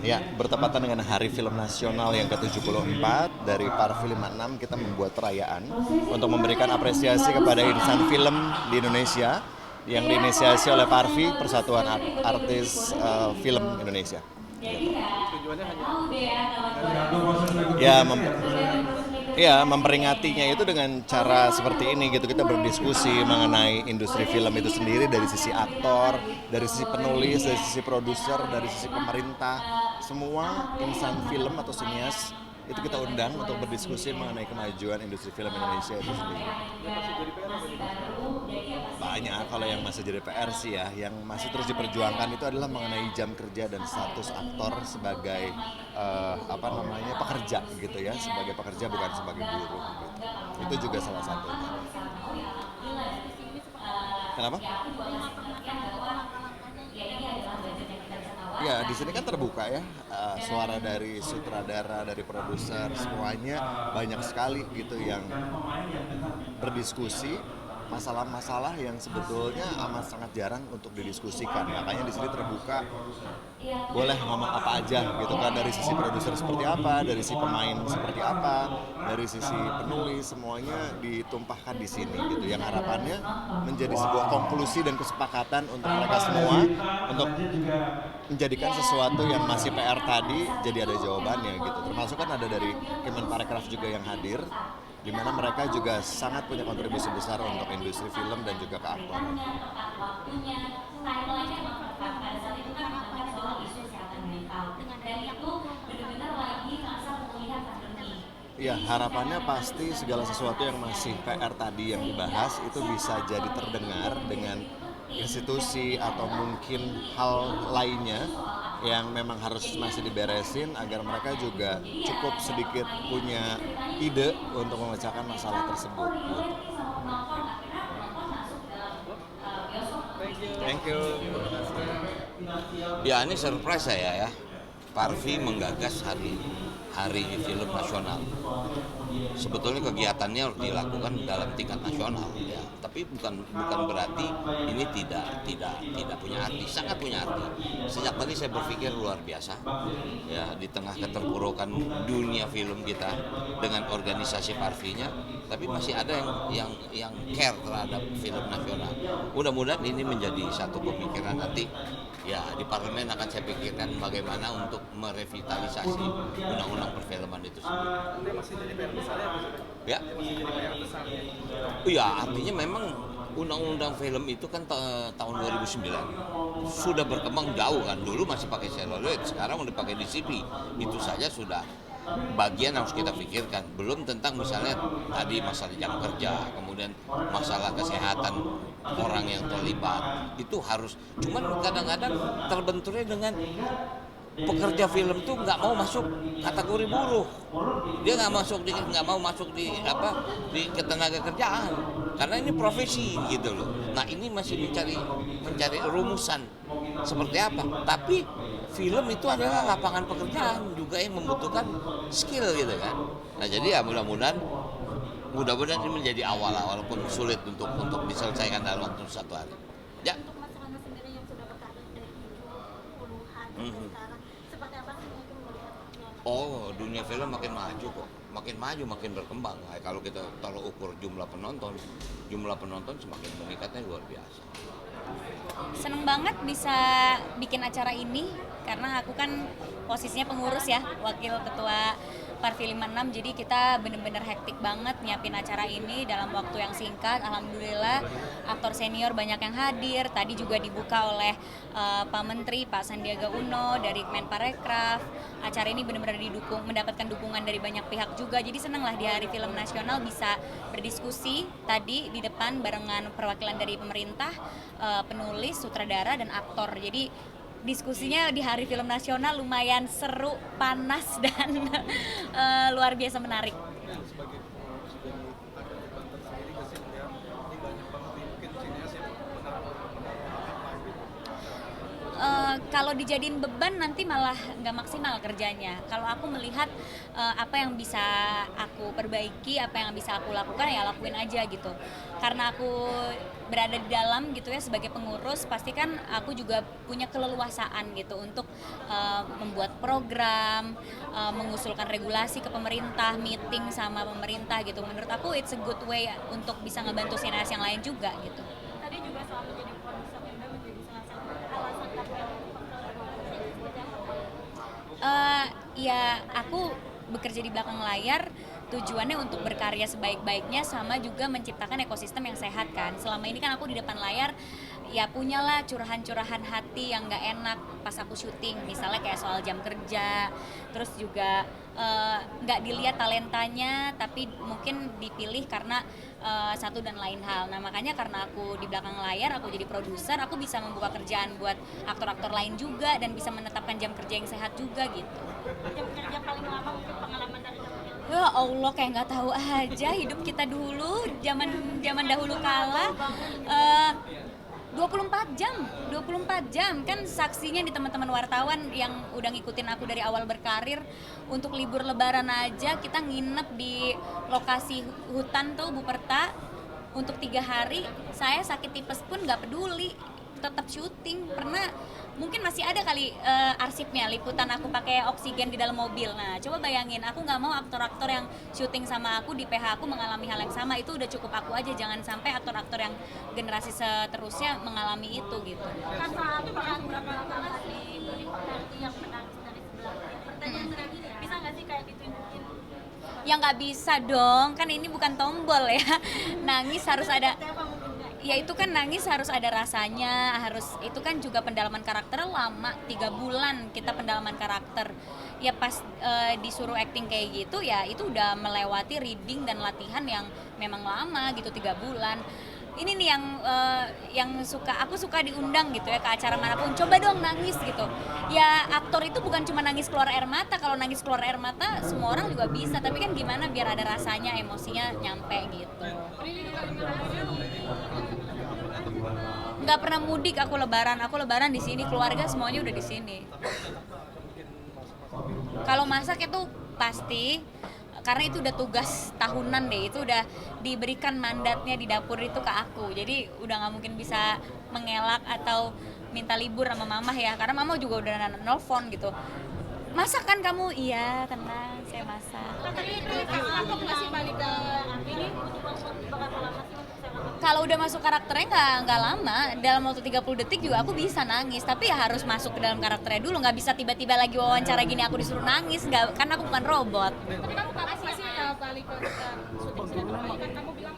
Ya, bertepatan dengan Hari Film Nasional yang ke-74 dari Parvi 56 kita membuat perayaan untuk memberikan apresiasi kepada insan film di Indonesia yang diinisiasi oleh Parvi, Persatuan Artis Film Indonesia. Gitu. Tujuannya hanya Ya, ya, memperingatinya itu dengan cara seperti ini gitu. Kita berdiskusi mengenai industri film itu sendiri dari sisi aktor, dari sisi penulis, dari sisi produser, dari sisi pemerintah. Semua insan film atau sinias itu kita undang untuk berdiskusi mengenai kemajuan industri film Indonesia itu sendiri. yang masih jadi PR apa nih? Banyak kalau yang masih jadi PR sih ya, yang masih terus diperjuangkan itu adalah mengenai jam kerja dan status aktor sebagai pekerja gitu ya, sebagai pekerja bukan sebagai buruh gitu. Itu juga salah satunya. Kenapa? Ya, di sini kan terbuka ya, suara dari sutradara, dari produser, semuanya banyak sekali gitu yang berdiskusi masalah-masalah yang sebetulnya amat sangat jarang untuk didiskusikan. Makanya di sini terbuka, boleh ngomong apa aja gitu kan, dari sisi produser seperti apa, dari sisi pemain seperti apa, dari sisi penulis, semuanya ditumpahkan di sini gitu. Yang harapannya menjadi sebuah konklusi dan kesepakatan untuk mereka semua untuk menjadikan sesuatu yang masih PR tadi jadi ada jawabannya gitu. Termasuk kan ada dari Kemenparekraf juga yang hadir, di mana mereka juga sangat punya kontribusi besar untuk industri film dan juga keaktoran. Ya, harapannya pasti segala sesuatu yang masih PR tadi yang dibahas itu bisa jadi terdengar dengan institusi atau mungkin hal lainnya yang memang harus masih diberesin agar mereka juga cukup sedikit punya ide untuk memecahkan masalah tersebut. Thank you. Ya ini surprise saya ya. Parvi menggagas hari film nasional. Sebetulnya kegiatannya harus dilakukan dalam tingkat nasional ya. Tapi bukan berarti ini tidak punya arti, sangat punya arti. Sejak tadi saya berpikir luar biasa ya, di tengah keterpurukan dunia film kita dengan organisasi Parvinya, tapi masih ada yang care terhadap film nasional. Mudah-mudahan ini menjadi satu pemikiran nanti ya, di parlemen akan saya pikirkan bagaimana untuk merevitalisasi undang-undang perfilman itu sendiri. Nanti masih jadi PR besar ya? Ya, Masih jadi PR besar. iya artinya memang undang-undang film itu kan tahun 2009 sudah berkembang jauh kan. Dulu masih pakai seluloid, sekarang udah pakai DCP. Itu saja sudah bagian harus kita pikirkan. Belum tentang misalnya tadi masalah jam kerja, kemudian masalah kesehatan orang yang terlibat. Itu harus, cuman kadang-kadang terbenturnya dengan pekerja film tuh nggak mau masuk kategori buruh, dia nggak mau masuk di ketenaga kerjaan karena ini profesi gitu loh. Nah ini masih mencari rumusan seperti apa, tapi film itu adalah lapangan pekerjaan juga yang membutuhkan skill gitu kan. Nah jadi ya mudah-mudahan ini menjadi awal walaupun sulit untuk diselesaikan dalam waktu satu hari ya. Untuk Mas Rano sendiri yang sudah berkarir dari 70-an sampai sekarang, seperti apa sih mungkin melihatnya? Oh, dunia film makin maju kok, makin maju, makin berkembang. Nah, kalau kita ukur jumlah penonton semakin meningkatnya luar biasa. Seneng banget bisa bikin acara ini karena aku kan posisinya pengurus ya, wakil ketua Parvi 56, jadi kita bener-bener hektik banget nyiapin acara ini dalam waktu yang singkat. Alhamdulillah aktor senior banyak yang hadir. Tadi juga dibuka oleh Pak Menteri, Pak Sandiaga Uno dari Kemenparekraf. Acara ini benar-benar mendapatkan dukungan dari banyak pihak juga. Jadi senang lah di Hari Film Nasional bisa berdiskusi tadi di depan barengan perwakilan dari pemerintah, penulis, sutradara, dan aktor. Jadi diskusinya di Hari Film Nasional lumayan seru, panas, dan luar biasa menarik. Sebagai sudah ada di Banten sendiri nggak sih melihat ini banyak banget nih mungkin sinias yang benar-benar apa gitu. kalau dijadiin beban nanti malah nggak maksimal kerjanya. Kalau aku melihat apa yang bisa aku perbaiki, apa yang bisa aku lakukan, ya lakuin aja gitu. Karena aku berada di dalam gitu ya sebagai pengurus, pasti kan aku juga punya keleluasaan gitu untuk membuat program, mengusulkan regulasi ke pemerintah, meeting sama pemerintah gitu. Menurut aku it's a good way untuk bisa ngebantu sineas yang lain juga gitu. Tadi juga soal menjadi produser yang menjadi salah satu alasan kamu yang Ya aku bekerja di belakang layar tujuannya untuk berkarya sebaik-baiknya sama juga menciptakan ekosistem yang sehat kan. Selama ini kan aku di depan layar ya punyalah curahan-curahan hati yang nggak enak pas aku syuting, misalnya kayak soal jam kerja, terus juga nggak dilihat talentanya tapi mungkin dipilih karena satu dan lain hal. Nah makanya karena aku di belakang layar, aku jadi produser, aku bisa membuka kerjaan buat aktor-aktor lain juga dan bisa menetapkan jam kerja yang sehat juga gitu. jam kerja paling lama mungkin pengalaman dari kamu yang Ya Allah, kayak nggak tahu aja hidup kita dulu, zaman dahulu kala. 24 jam kan saksinya di teman-teman wartawan yang udah ngikutin aku dari awal berkarir. Untuk libur lebaran aja kita nginep di lokasi hutan tuh Buperta untuk 3 hari. Saya sakit tipes pun nggak peduli, tetap syuting. Pernah mungkin masih ada kali arsipnya liputan aku pakai oksigen di dalam mobil. Nah coba bayangin, aku nggak mau aktor-aktor yang syuting sama aku di PH aku mengalami hal yang sama. Itu udah cukup aku aja, jangan sampai aktor-aktor yang generasi seterusnya mengalami itu gitu. kan soal peran berapa lama di pekerti yang menangis dari sebelah kiri. Pertanyaan terakhir, bisa nggak sih kayak ditunjukin? Ya nggak bisa dong, kan ini bukan tombol ya. Nangis harus ada. Apa mungkin nggak? Ya itu kan nangis harus ada rasanya, harus itu kan juga pendalaman karakter lama, 3 bulan kita pendalaman karakter. Ya pas disuruh acting kayak gitu ya itu udah melewati reading dan latihan yang memang lama gitu, 3 bulan. Ini nih yang aku suka diundang gitu ya ke acara manapun, coba dong nangis gitu. Ya aktor itu bukan cuma nangis keluar air mata, kalau nangis keluar air mata semua orang juga bisa, tapi kan gimana biar ada rasanya, emosinya nyampe gitu. Nggak pernah mudik aku lebaran di sini, keluarga semuanya udah di sini. Kalau masak itu pasti, karena itu udah tugas tahunan deh, itu udah diberikan mandatnya di dapur itu ke aku, jadi udah nggak mungkin bisa mengelak atau minta libur sama mama ya, karena mama juga udah nelfon gitu, masak kan kamu? Iya tenang, saya masak. Tapi aku masih balik ke ini berapa lama sih untuk saya makan? Kalau udah masuk karakternya nggak lama, dalam waktu 30 detik juga aku bisa nangis, tapi ya harus masuk ke dalam karakternya dulu, nggak bisa tiba-tiba lagi wawancara gini aku disuruh nangis, nggak, karena aku bukan robot. Tapi kamu kapan sih balik ke syuting sinetron? Kan kamu bilang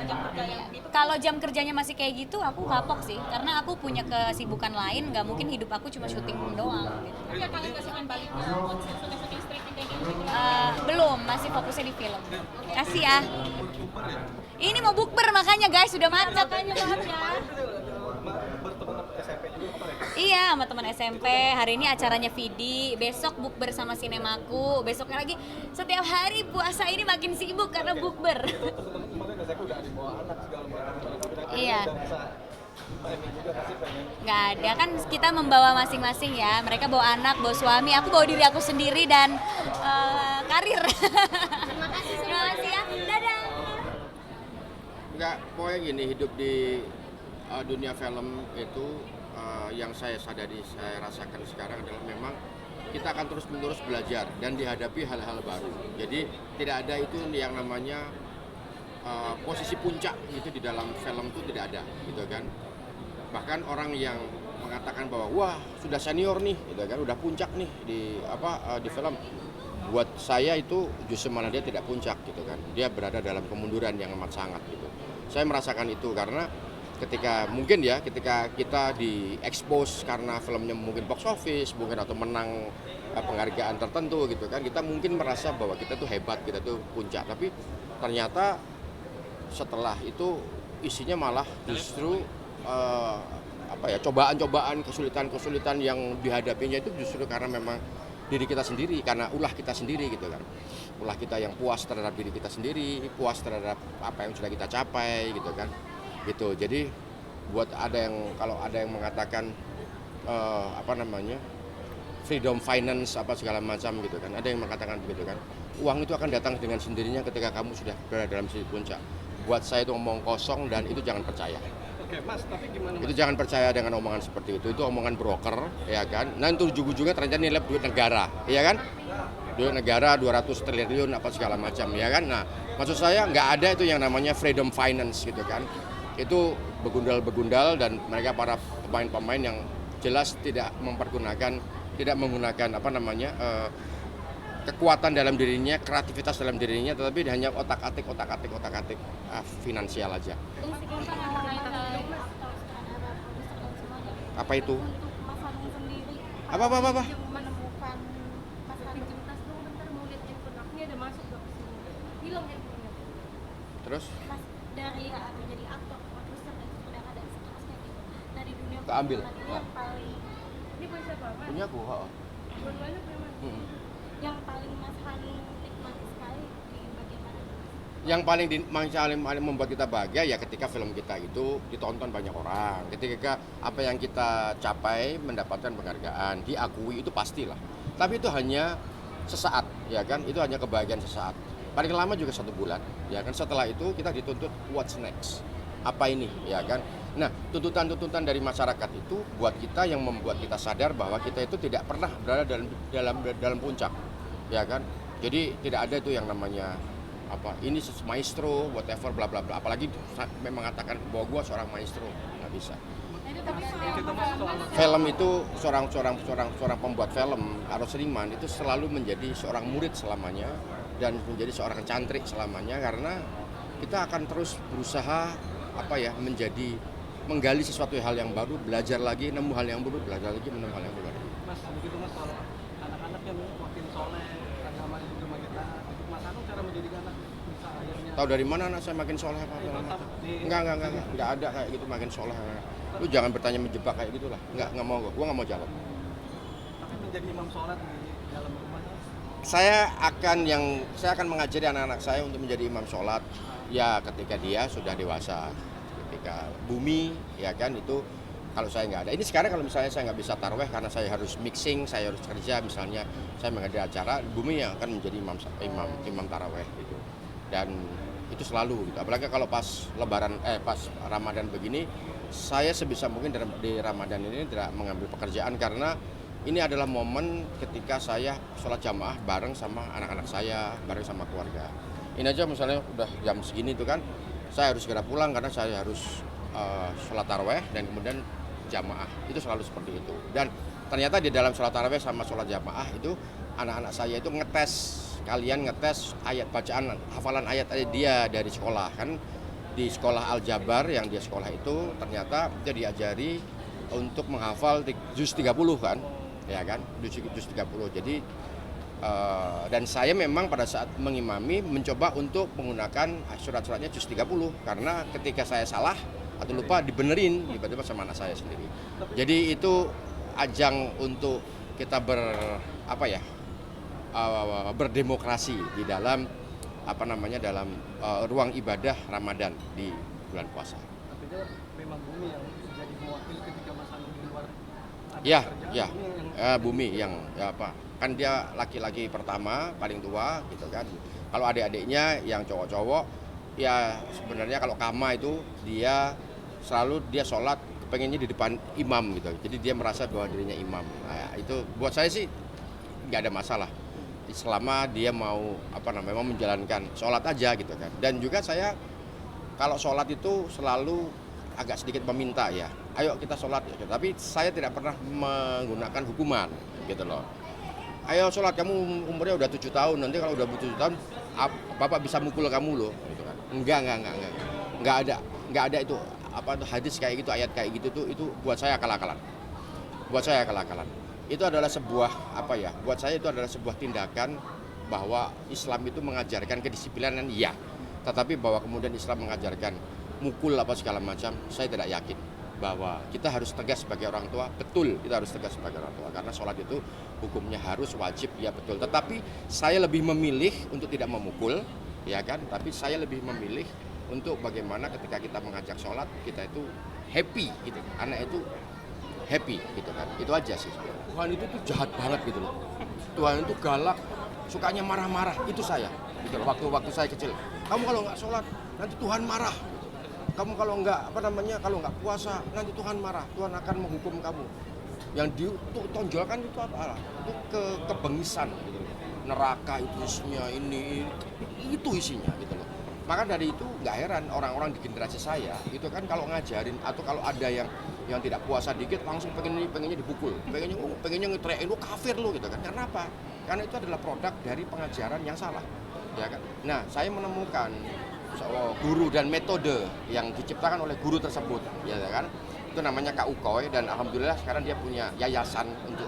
jam kerja yang gitu. Kalau jam kerjanya masih kayak gitu, aku kapok sih, karena aku punya kesibukan lain, nggak mungkin hidup aku cuma syuting doang gitu. Tapi ya kalian gak sih main balik ke syuting streaming kayak gitu? Belum, masih fokusnya di film. Kasih ya. Ini mau bukber makanya guys, sudah macet. Makanya maaf ya. Bertemu SMP juga kemarin. Iya, sama teman SMP. Hari ini acaranya Vidi, besok bukber sama sinemaku, besoknya lagi. Setiap hari puasa ini makin sibuk karena bukber. Teman-teman kemarin SMP udah ada yang bawa anak segala macam. Iya. Udah bisa timing juga pasti pengen. Nggak ada, kan kita membawa masing-masing ya. Mereka bawa anak, bawa suami, aku bawa diri aku sendiri dan karir. Terima kasih ya. Dadah. Enggak, pokoknya gini, hidup di dunia film itu yang saya sadari, saya rasakan sekarang adalah memang kita akan terus-menerus belajar dan dihadapi hal-hal baru. Jadi tidak ada itu yang namanya posisi puncak itu di dalam film itu tidak ada, gitu kan. Bahkan orang yang mengatakan bahwa wah sudah senior nih, gitu kan, udah puncak nih di film. Buat saya itu justru malah dia tidak puncak, gitu kan. Dia berada dalam kemunduran yang amat sangat gitu. Saya merasakan itu karena ketika kita di-expose karena filmnya mungkin box office, mungkin atau menang penghargaan tertentu gitu kan, kita mungkin merasa bahwa kita tuh hebat, kita tuh puncak. Tapi ternyata setelah itu isinya malah justru cobaan-cobaan, kesulitan-kesulitan yang dihadapinya itu justru karena memang diri kita sendiri, karena ulah kita sendiri gitu kan. Ulah kita yang puas terhadap diri kita sendiri, puas terhadap apa yang sudah kita capai gitu kan. Gitu. Jadi kalau ada yang mengatakan apa namanya, freedom finance apa segala macam gitu kan. Ada yang mengatakan begitu kan. Uang itu akan datang dengan sendirinya ketika kamu sudah berada dalam sisi puncak. Buat saya itu omong kosong dan itu jangan percaya. Oke Mas, tapi gimana Mas? Itu jangan percaya dengan omongan seperti itu. Itu omongan broker, ya kan. Nah itu ujung-ujungnya ternyata nilai duit negara, ya kan. Duit negara 200 triliun apa segala macam, ya kan. Nah maksud saya nggak ada itu yang namanya freedom finance gitu kan. Itu begundal-begundal dan mereka para pemain-pemain yang jelas tidak menggunakan apa namanya kekuatan dalam dirinya, kreativitas dalam dirinya, tetapi hanya otak-atik finansial aja. Fungsi gampang awalnya kalau sekarang ada produser dan semuanya. Apa itu? Untuk Mas Hanung sendiri, Apa? menemukan Mas Hanung Cintas dong, bentar mau lihat handphone aku, ini ada masuk dong ke sini. Hilang handphonenya. Terus Mas dari jadi aktor, produser dan sutradara dan seterusnya gitu. Dari dunia Keambil. perfilman ini yang paling, ini punya siapa Mas? punya aku, Dua-duanya punya Mas. Yang paling Mas Hanung nikmati sekali di bagaimana? Yang paling membuat kita bahagia ya ketika film kita itu ditonton banyak orang, ketika apa yang kita capai mendapatkan penghargaan, diakui, itu pastilah. Tapi itu hanya sesaat, ya kan? Itu hanya kebahagiaan sesaat. Paling lama juga 1 bulan, ya kan? Setelah itu kita dituntut what's next, apa ini, ya kan? Nah, tuntutan-tuntutan dari masyarakat itu buat kita, yang membuat kita sadar bahwa kita itu tidak pernah berada dalam puncak, ya kan? Jadi tidak ada itu yang namanya apa ini maestro whatever bla bla bla, apalagi mengatakan bahwa gua seorang maestro, nggak bisa. Film itu seorang pembuat film atau seniman itu selalu menjadi seorang murid selamanya dan menjadi seorang cantrik selamanya, karena kita akan terus berusaha menggali sesuatu hal yang baru, belajar lagi, nemu hal yang baru, belajar lagi, nemu hal yang baru. Mas, begitu Mas, kalau anak-anak yang makin soleh, agama juga makin taat, untuk Mas Hanung cara menjadikan anak bisa akhirnya. Tahu dari mana anak saya makin soleh apa? Enggak ada kayak gitu makin soleh. Lu jangan bertanya menjebak kayak gitulah. Enggak mau gua nggak mau jawab. Tapi menjadi imam sholat di dalam rumah. Saya akan mengajari anak-anak saya untuk menjadi imam sholat ya ketika dia sudah dewasa, ketika bumi, ya kan, itu kalau saya nggak ada. Ini sekarang kalau misalnya saya nggak bisa taraweh karena saya harus mixing, saya harus kerja, misalnya saya menghadiri acara, bumi yang akan menjadi imam taraweh gitu. Dan itu selalu gitu. Apalagi kalau pas pas Ramadan begini, saya sebisa mungkin di Ramadan ini tidak mengambil pekerjaan, karena ini adalah momen ketika saya sholat jamaah bareng sama anak-anak saya, bareng sama keluarga. Ini aja misalnya udah jam segini tuh kan, saya harus segera pulang karena saya harus sholat taraweh dan kemudian jamaah. Itu selalu seperti itu. Dan ternyata di dalam sholat taraweh sama sholat jamaah itu anak-anak saya itu ngetes ayat bacaan, hafalan ayat dia dari sekolah kan. Di sekolah Al-Jabar yang dia sekolah itu ternyata dia diajari untuk menghafal juz 30 kan, ya kan, juz 30. Jadi dan saya memang pada saat mengimami mencoba untuk menggunakan surat-suratnya juz 30, karena ketika saya salah atau lupa dibenerin tiba-tiba sama anak saya sendiri. Jadi itu ajang untuk kita berdemokrasi di dalam dalam ruang ibadah Ramadan di bulan puasa. Artinya memang bumi yang jadi mewakili ketika Mas Hanung di luar. Bumi yang kan dia laki-laki pertama paling tua gitu kan. Kalau adik-adiknya yang cowok-cowok ya sebenarnya kalau Kama itu dia sholat pengennya di depan imam gitu. Jadi dia merasa bahwa dirinya imam. Nah, itu buat saya sih nggak ada masalah selama dia mau menjalankan sholat aja gitu kan. Dan juga saya kalau sholat itu selalu agak sedikit meminta ya, ayo kita sholat ya. Tapi saya tidak pernah menggunakan hukuman gitu loh. Ayo sholat, kamu umurnya udah 7 tahun, nanti kalau udah 7 tahun bapak bisa mukul kamu loh gitu kan. Enggak ada itu hadis kayak gitu, ayat kayak gitu tuh, itu buat saya akal-akalan. Itu adalah sebuah buat saya itu adalah sebuah tindakan bahwa Islam itu mengajarkan kedisiplinan ya, tetapi bahwa kemudian Islam mengajarkan mukul apa segala macam, saya tidak yakin. Bahwa kita harus tegas sebagai orang tua, betul kita harus tegas sebagai orang tua, karena sholat itu hukumnya harus wajib, ya betul. Tetapi saya lebih memilih untuk tidak memukul, ya kan, tapi saya lebih memilih untuk bagaimana ketika kita mengajak sholat, kita itu happy gitu, anak itu happy gitu kan. Itu aja sih. Tuhan itu tuh jahat banget gitu loh. Tuhan itu galak, sukanya marah-marah. Itu saya gitu loh. Waktu saya kecil. Kamu kalau nggak sholat nanti Tuhan marah. Kamu kalau nggak kalau nggak puasa nanti Tuhan marah. Tuhan akan menghukum kamu. Yang ditonjolkan itu apa? Itu kebengisan gitu loh. Neraka itu isinya itu isinya gitu loh. Maka dari itu nggak heran orang-orang di generasi saya itu kan kalau ngajarin atau kalau ada yang tidak puasa dikit langsung pengennya dipukul, pengennya ngeteriakin lu kafir lu gitu kan. Karena apa? Karena itu adalah produk dari pengajaran yang salah, ya kan. Nah, saya menemukan guru dan metode yang diciptakan oleh guru tersebut, ya kan. Itu namanya Kak Ukoy dan alhamdulillah sekarang dia punya yayasan untuk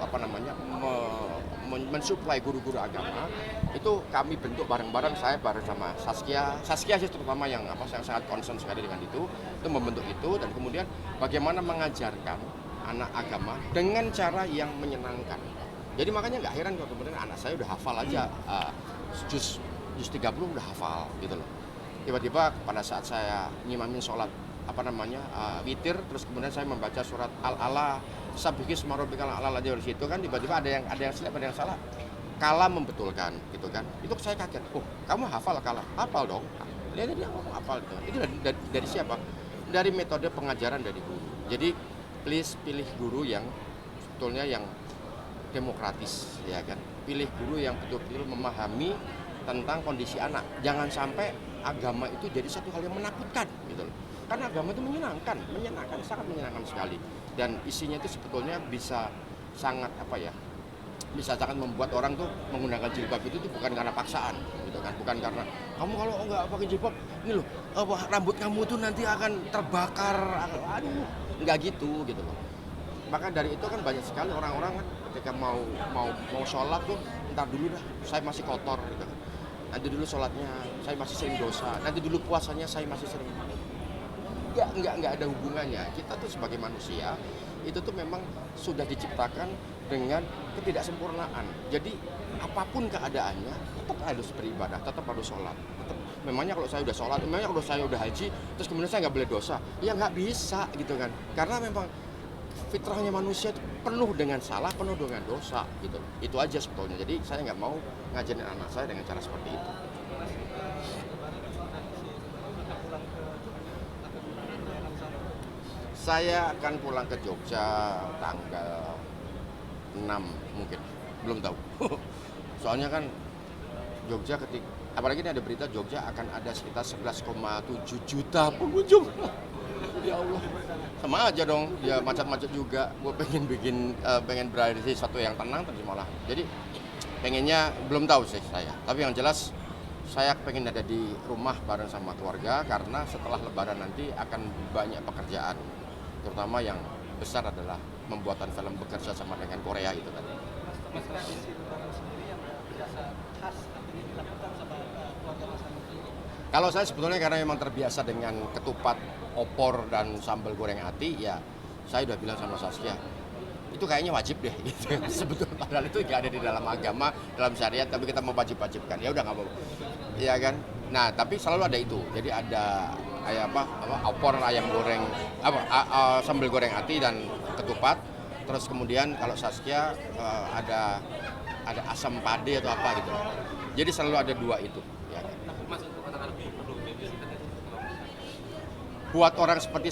mensuplai guru-guru agama. Itu kami bentuk bareng-bareng, saya bareng sama Saskia sih terutama yang sangat concern sekali dengan itu membentuk itu dan kemudian bagaimana mengajarkan anak agama dengan cara yang menyenangkan. Jadi makanya nggak heran kalau kemudian anak saya udah hafal aja juz 30 udah hafal gitu loh. Tiba-tiba pada saat saya ngimamin sholat witir, terus kemudian saya membaca surat Al-Ala, Sabbihis marobikal Al-Ala di situ kan tiba-tiba ada yang silap, ada yang salah. Kala membetulkan gitu kan. Itu saya kaget. Oh, kamu hafal Kala? Hafal dong. Dia ngomong hafal gitu. Itu dari siapa? Dari metode pengajaran dari guru. Jadi please pilih guru yang sebetulnya yang demokratis, ya kan. Pilih guru yang betul-betul memahami tentang kondisi anak. Jangan sampai agama itu jadi satu hal yang menakutkan gitu loh. Karena agama itu menyenangkan, sangat menyenangkan sekali. Dan isinya itu sebetulnya bisa sangat bisa sangat membuat orang tuh menggunakan jilbab itu tuh bukan karena paksaan gitu kan, bukan karena kamu kalau nggak pakai jilbab ini loh rambut kamu tuh nanti akan terbakar, aduh nggak gitu loh. Maka dari itu kan banyak sekali orang-orang kan ketika mau sholat tuh ntar dulu dah saya masih kotor gitu kan, nanti dulu sholatnya saya masih sering dosa, nanti dulu puasanya saya masih sering. Nggak ada hubungannya. Kita tuh sebagai manusia itu tuh memang sudah diciptakan dengan ketidaksempurnaan. Jadi apapun keadaannya tetap harus beribadah, tetap harus sholat. Memangnya kalau saya udah sholat, memangnya kalau saya udah haji, terus kemudian saya nggak boleh dosa? Ya nggak bisa gitu kan. Karena memang fitrahnya manusia itu penuh dengan salah, penuh dengan dosa gitu. Itu aja sebetulnya. Jadi saya nggak mau ngajarin anak saya dengan cara seperti itu. Saya akan pulang ke Jogja tanggal 6 mungkin, belum tahu. Soalnya kan Jogja apalagi ini ada berita Jogja akan ada sekitar 11,7 juta pengunjung. Ya Allah, sama aja dong, ya macet-macet juga. Gue pengen berada di sesuatu yang tenang tapi malah. Jadi pengennya belum tahu sih saya. Tapi yang jelas saya pengen ada di rumah bareng sama keluarga karena setelah Lebaran nanti akan banyak pekerjaan. Terutama yang besar adalah pembuatan film bekerja sama dengan Korea itu tadi. Mas tradisi Lebaran sendiri yang biasa khas artinya dilakukan sama keluarga Mas Anu sendiri. Kalau saya sebetulnya karena memang terbiasa dengan ketupat, opor dan sambal goreng ati, ya saya udah bilang sama Saskia, itu kayaknya wajib deh gitu. Sebetulnya padahal itu nggak ada di dalam agama, dalam syariat, tapi kita mau wajib-wajibkan. Ya udah nggak mau. Iya kan? Nah, tapi selalu ada itu. Jadi ada opor ayam goreng, sambal goreng ati dan ketupat. Terus kemudian kalau Saskia ada asam pade atau apa gitu. Jadi selalu ada dua itu. Ya. Buat orang seperti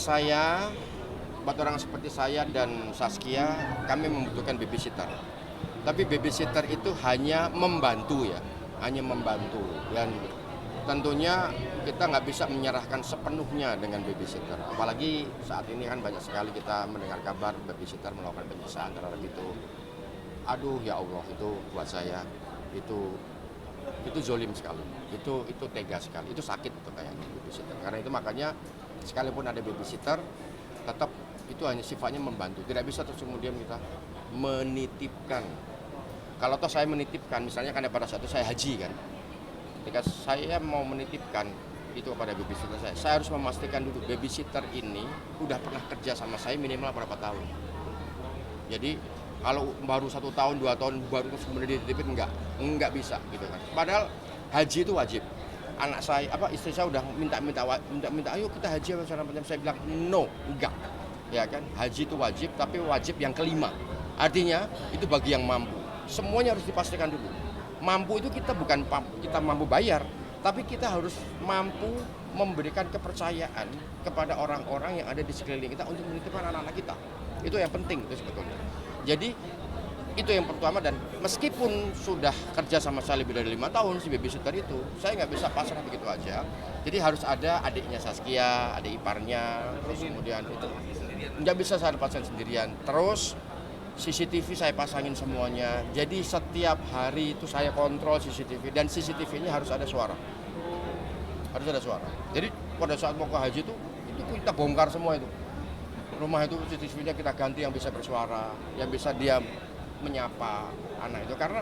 saya dan Saskia, kami membutuhkan babysitter. Tapi babysitter itu hanya membantu ya, dan tentunya kita nggak bisa menyerahkan sepenuhnya dengan babysitter. Apalagi saat ini kan banyak sekali kita mendengar kabar babysitter melakukan penyiksaan terhadap itu. Aduh ya Allah, itu buat saya itu zolim sekali. Itu tega sekali. Itu sakit itu kayak babysitter. Karena itu makanya sekalipun ada babysitter, tetap itu hanya sifatnya membantu. Tidak bisa terus kemudian kita menitipkan. Kalau toh saya menitipkan, misalnya kan pada saat itu saya haji kan. Ketika saya mau menitipkan itu kepada babysitter saya harus memastikan dulu babysitter ini udah pernah kerja sama saya minimal berapa tahun. Jadi kalau baru 1 tahun, 2 tahun baru kemudian dititipin enggak bisa gitu kan. Padahal haji itu wajib. Anak saya istri saya udah minta ayo kita haji sama saya bilang no, enggak. ya kan? Haji itu wajib, tapi wajib yang kelima. Artinya itu bagi yang mampu. Semuanya harus dipastikan dulu. Mampu itu kita bukan kita mampu bayar, tapi kita harus mampu memberikan kepercayaan kepada orang-orang yang ada di sekeliling kita untuk menitipkan anak-anak kita. Itu yang penting itu sebetulnya. Jadi itu yang pertama, dan meskipun sudah kerja sama saya lebih dari 5 tahun si babysitter itu, saya nggak bisa pasrah begitu aja. Jadi harus ada adiknya Saskia, adik iparnya, terus kemudian itu nggak bisa saya lepaskan sendirian. Terus CCTV saya pasangin semuanya. Jadi setiap hari itu saya kontrol CCTV, dan CCTV-nya harus ada suara. Harus ada suara. Jadi pada saat mau ke haji itu kita bongkar semua itu. Rumah itu CCTV-nya kita ganti yang bisa bersuara, yang bisa dia menyapa anak itu, karena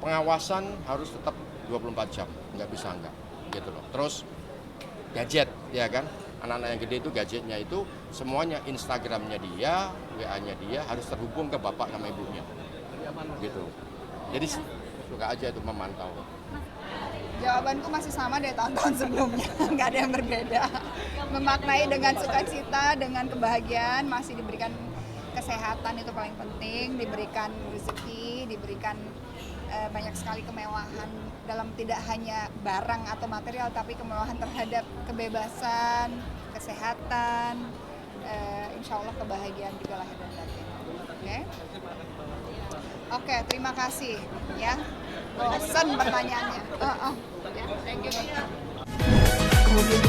pengawasan harus tetap 24 jam, nggak bisa enggak gitu loh. Terus gadget ya kan, anak-anak yang gede itu gadgetnya itu semuanya Instagramnya dia, WA-nya dia harus terhubung ke bapak sama ibunya gitu. Jadi suka aja itu memantau. Jawabanku masih sama dari tahun-tahun sebelumnya, nggak ada yang berbeda. Memaknai dengan sukacita, dengan kebahagiaan, masih diberikan kesehatan itu paling penting, diberikan rezeki, diberikan banyak sekali kemewahan dalam tidak hanya barang atau material, tapi kemewahan terhadap kebebasan, kesehatan, insya Allah kebahagiaan juga lahir dan batin. Oke, terima kasih ya. Bosan pertanyaannya. Thank you. Kemudian